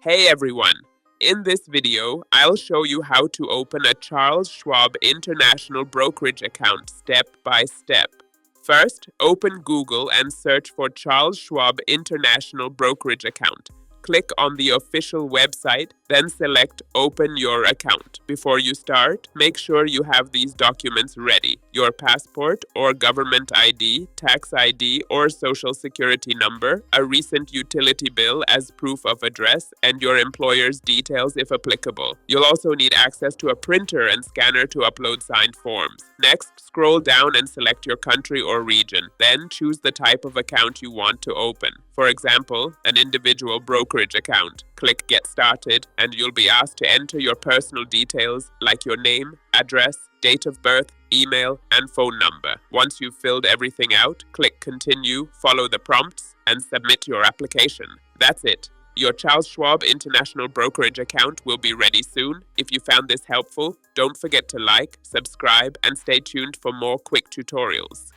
Hey everyone! In this video, I'll show you how to open a Charles Schwab International Brokerage account step by step. First, open Google and search for Charles Schwab International Brokerage account. Click on the official website, then select Open Your Account. Before you start, make sure you have these documents ready: your passport or government ID, tax ID or social security number, a recent utility bill as proof of address, and your employer's details if applicable. You'll also need access to a printer and scanner to upload signed forms. Next, scroll down and select your country or region. Then choose the type of account you want to open. For example, an individual brokerage account. Click Get Started, and you'll be asked to enter your personal details like your name, address, date of birth, email, and phone number. Once you've filled everything out, click Continue, follow the prompts, and submit your application. That's it. Your Charles Schwab International Brokerage account will be ready soon. If you found this helpful, don't forget to like, subscribe, and stay tuned for more quick tutorials.